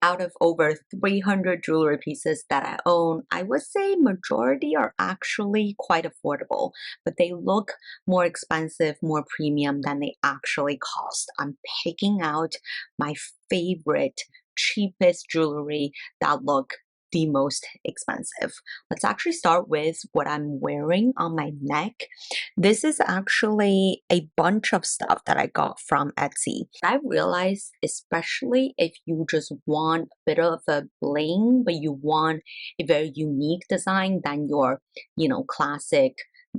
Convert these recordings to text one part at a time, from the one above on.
Out of over 300 jewelry pieces that I own, I would say majority are actually quite affordable, but they look more expensive, more premium than they actually cost. I'm picking out my favorite, cheapest jewelry that look the most expensive. Let's actually start with what I'm wearing on my neck. This is actually a bunch of stuff that I got from Etsy. I realized, especially if you just want a bit of a bling, but you want a very unique design than your, classic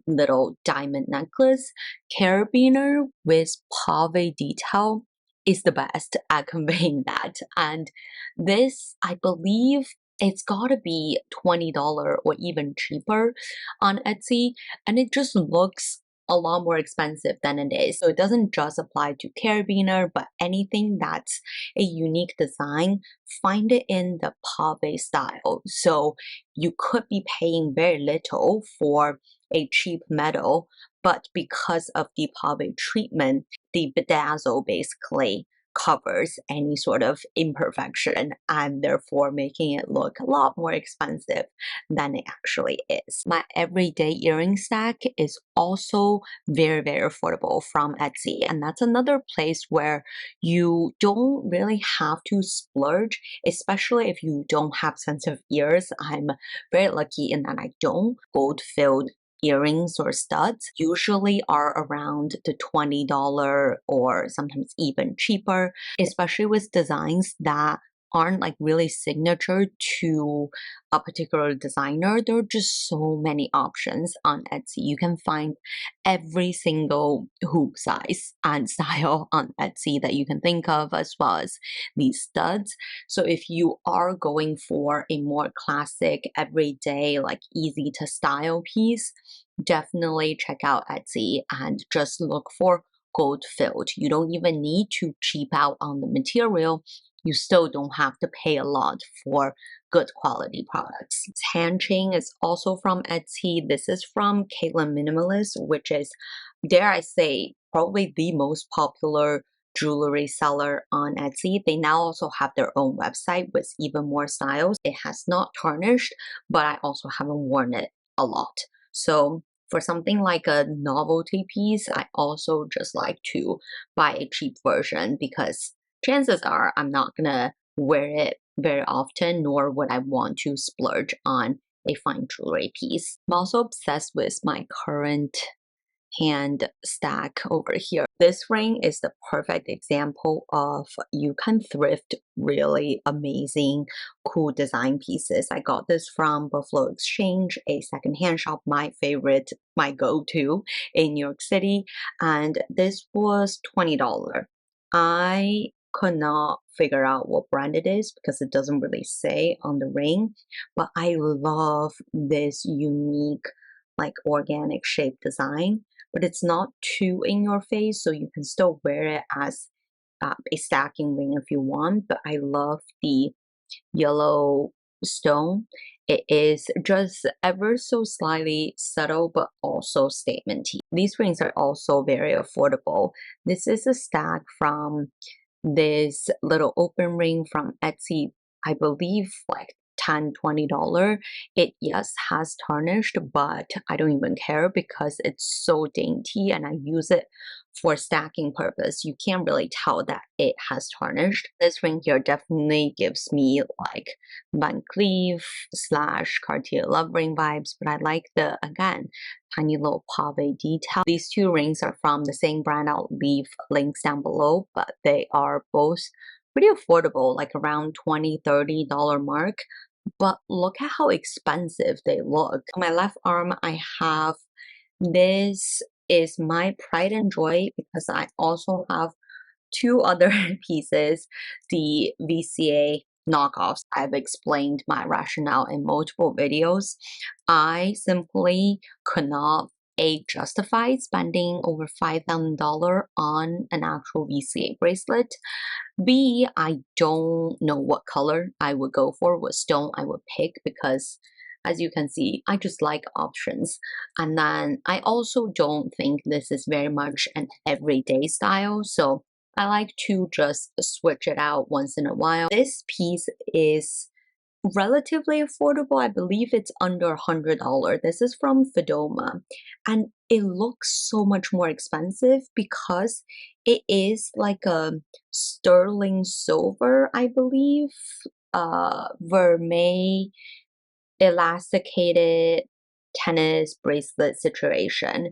little diamond necklace, carabiner with pave detail is the best at conveying that. And this, I believe, it's gotta be $20 or even cheaper on Etsy, and it just looks a lot more expensive than it is. So it doesn't just apply to carabiner, but anything that's a unique design, find it in the pave style. So you could be paying very little for a cheap metal, but because of the pave treatment, the bedazzle basically covers any sort of imperfection and therefore making it look a lot more expensive than it actually is. My everyday earring stack is also very, very affordable from Etsy, and that's another place where you don't really have to splurge, especially if you don't have sensitive ears. I'm very lucky in that I don't. Gold-filled earrings or studs usually are around the $20 or sometimes even cheaper, especially with designs that aren't like really signature to a particular designer. There are just so many options on Etsy. You can find every single hoop size and style on Etsy that you can think of, as well as these studs. So if you are going for a more classic, everyday, like easy to style piece, definitely check out Etsy and just look for gold filled. You don't even need to cheap out on the material. You still don't have to pay a lot for good quality products. This hand chain is also from Etsy. This is from Caitlin Minimalist, which is, dare I say, probably the most popular jewelry seller on Etsy. They now also have their own website with even more styles. It has not tarnished, but I also haven't worn it a lot. So for something like a novelty piece, I also just like to buy a cheap version because chances are I'm not gonna wear it very often, nor would I want to splurge on a fine jewelry piece. I'm also obsessed with my current hand stack over here. This ring is the perfect example of you can thrift really amazing, cool design pieces. I got this from Buffalo Exchange, a secondhand shop, my favorite, my go-to in New York City, and this was $20. I could not figure out what brand it is because it doesn't really say on the ring, but I love this unique, like organic shape design, but it's not too in your face, so you can still wear it as a stacking ring if you want. But I love the yellow stone. It is just ever so slightly subtle, but also statementy. These rings are also very affordable. This is a stack from this little open ring from Etsy, I believe like $10-20. It, yes, has tarnished, but I don't even care because it's so dainty and I use it for stacking purpose. You can't really tell that it has tarnished. This ring here definitely gives me like Van Cleef / Cartier love ring vibes, but I like the, again, tiny little pave detail. These two rings are from the same brand. I'll leave links down below, but they are both pretty affordable, like around $20-30 mark. But look at how expensive they look. On my left arm, I have this is my pride and joy because I also have two other pieces, the VCA knockoffs. I've explained my rationale in multiple videos. I simply could not justify spending over $5,000 on an actual VCA bracelet. B, I don't know what color I would go for, what stone I would pick, because as you can see, I just like options. And then I also don't think this is very much an everyday style. So I like to just switch it out once in a while. This piece is relatively affordable. I believe it's under $100. This is from Fedoma, and it looks so much more expensive because it is like a sterling silver, I believe, vermeil elasticated tennis bracelet situation.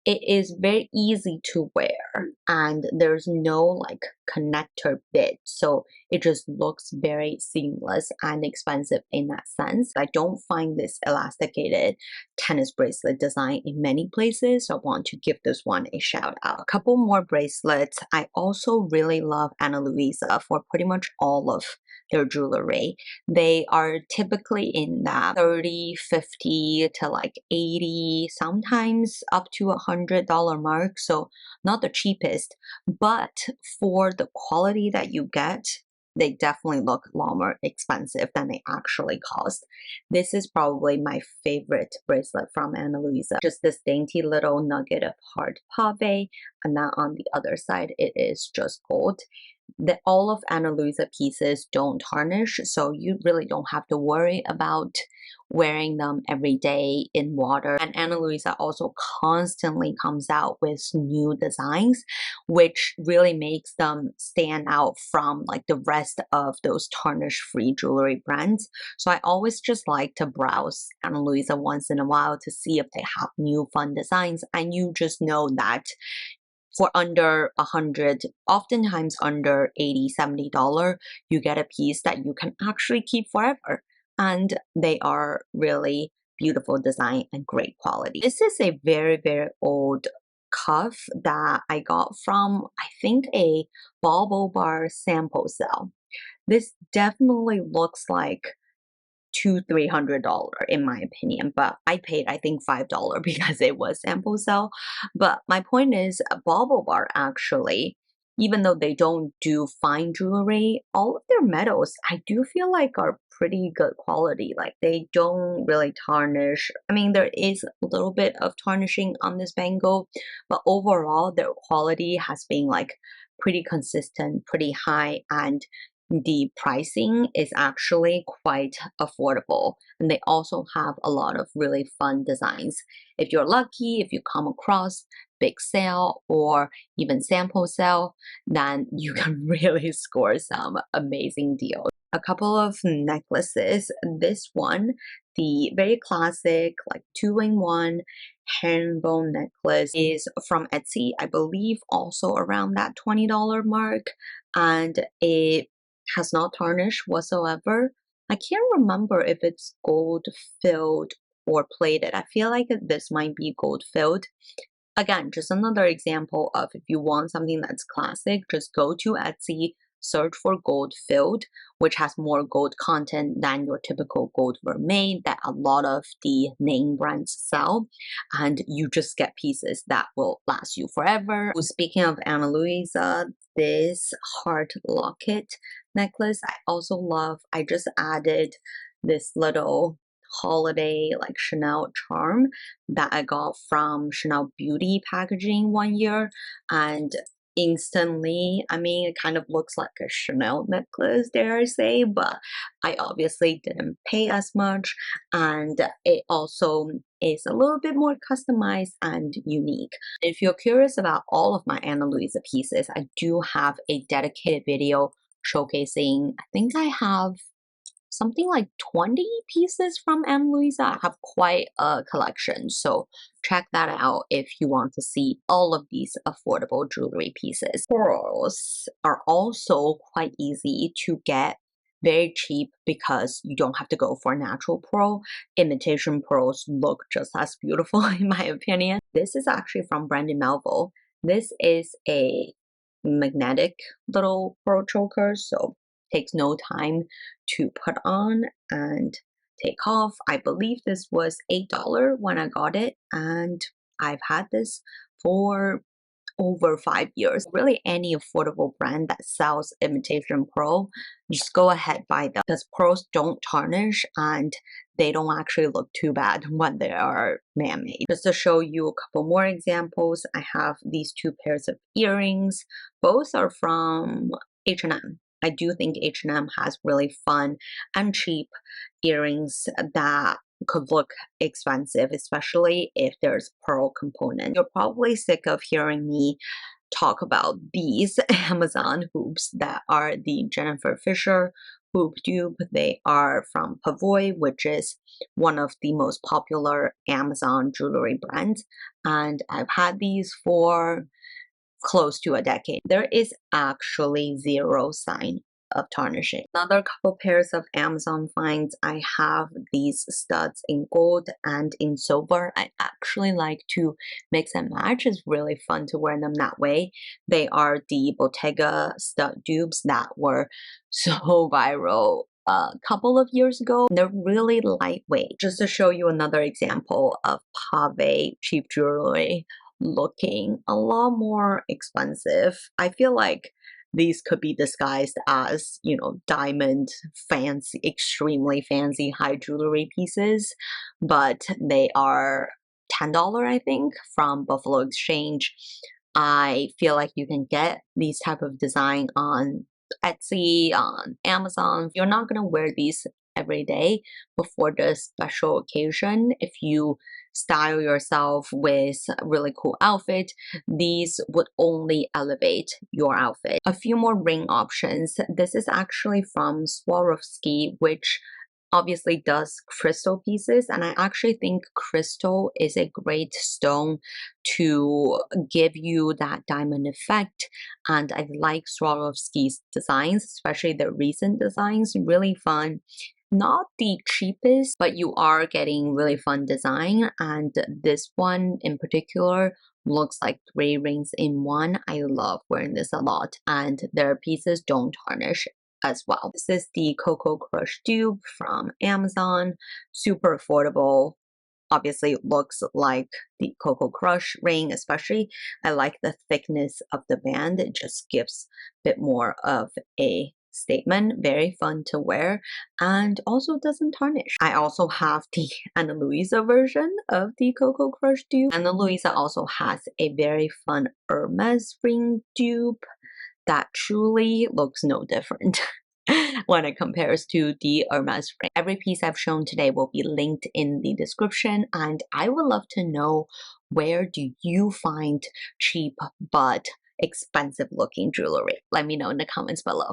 It is very easy to wear and there's no like connector bit, so it just looks very seamless and expensive in that sense. I don't find this elasticated tennis bracelet design in many places, so I want to give this one a shout out. A couple more bracelets. I also really love Ana Luisa for pretty much all of their jewelry. They are typically in that 30, 50 to like 80, sometimes up to $100 mark. So not the cheapest, but for the quality that you get, they definitely look a lot more expensive than they actually cost. This is probably my favorite bracelet from Ana Luisa. Just this dainty little nugget of hard pave, and then on the other side, it is just gold. All of Ana Luisa pieces don't tarnish, so you really don't have to worry about wearing them every day in water. And Ana Luisa also constantly comes out with new designs, which really makes them stand out from like the rest of those tarnish-free jewelry brands. So I always just like to browse Ana Luisa once in a while to see if they have new fun designs, and you just know that for under 100, oftentimes under 80, $70, you get a piece that you can actually keep forever. And they are really beautiful design and great quality. This is a very, very old cuff that I got from, I think, a Bauble Bar sample sale. This definitely looks like $200-300 in my opinion, but I paid I think $5 because it was sample sale. But my point is, Bauble Bar actually, even though they don't do fine jewelry, all of their metals I do feel like are pretty good quality. Like they don't really tarnish. I mean, there is a little bit of tarnishing on this bangle, but overall their quality has been like pretty consistent, pretty high, and the pricing is actually quite affordable, and they also have a lot of really fun designs. If you're lucky, if you come across big sale or even sample sale, then you can really score some amazing deals. A couple of necklaces. This one, the very classic like 2-in-1 herringbone necklace, is from Etsy, I believe also around that $20 mark, and it has not tarnished whatsoever. I can't remember if it's gold filled or plated. I feel like this might be gold filled. Again, just another example of if you want something that's classic, just go to Etsy, search for gold filled, which has more gold content than your typical gold vermeil that a lot of the name brands sell, and you just get pieces that will last you forever. Speaking of Ana Luisa, this heart locket necklace I also love. I just added this little holiday like Chanel charm that I got from Chanel Beauty packaging one year, and instantly, I mean, it kind of looks like a Chanel necklace, dare I say, but I obviously didn't pay as much, and it also is a little bit more customized and unique. If you're curious about all of my Ana Luisa pieces, I do have a dedicated video showcasing, I think I have something like 20 pieces from Ana Luisa. I have quite a collection, so check that out if you want to see all of these affordable jewelry pieces. Pearls are also quite easy to get, very cheap because you don't have to go for a natural pearl. Imitation pearls look just as beautiful in my opinion. This is actually from Brandy Melville. This is a magnetic little pearl choker, so takes no time to put on and take off. I believe this was $8 when I got it, and I've had this for over 5 years. Really, any affordable brand that sells imitation pearl, just go ahead, buy them, because pearls don't tarnish and they don't actually look too bad when they are man-made. Just to show you a couple more examples, I have these two pairs of earrings. Both are from H&M. I do think H&M has really fun and cheap earrings that could look expensive, especially if there's pearl component. You're probably sick of hearing me talk about these Amazon hoops that are the Jennifer Fisher hoop dupe. They are from Pavoy, which is one of the most popular Amazon jewelry brands, and I've had these for close to a decade. There is actually zero sign of tarnishing. Another couple pairs of Amazon finds, I have these studs in gold and in silver. I actually like to mix and match. It's really fun to wear them that way. They are the Bottega stud dupes that were so viral a couple of years ago. They're really lightweight. Just to show you another example of pave cheap jewelry looking a lot more expensive. I feel like these could be disguised as, you know, diamond fancy, extremely fancy high jewelry pieces, but they are $10, I think, from Buffalo Exchange. I feel like you can get these type of design on Etsy, on Amazon. You're not gonna wear these every day, but for the special occasion, if you style yourself with a really cool outfit, these would only elevate your outfit. A few more ring options. This is actually from Swarovski, which obviously does crystal pieces, and I actually think crystal is a great stone to give you that diamond effect, and I like Swarovski's designs, especially the recent designs, really fun. Not the cheapest, but you are getting really fun design, and this one in particular looks like 3 rings in one. I love wearing this a lot, and their pieces don't tarnish as well. This is the Coco Crush dupe from Amazon. Super affordable. Obviously, it looks like the Coco Crush ring, especially. I like the thickness of the band. It just gives a bit more of a statement. Very fun to wear and also doesn't tarnish. I also have the Ana Luisa version of the Coco Crush dupe. Ana Luisa also has a very fun Hermes ring dupe that truly looks no different when it compares to the Hermes ring. Every piece I've shown today will be linked in the description, and I would love to know, where do you find cheap but expensive looking jewelry? Let me know in the comments below.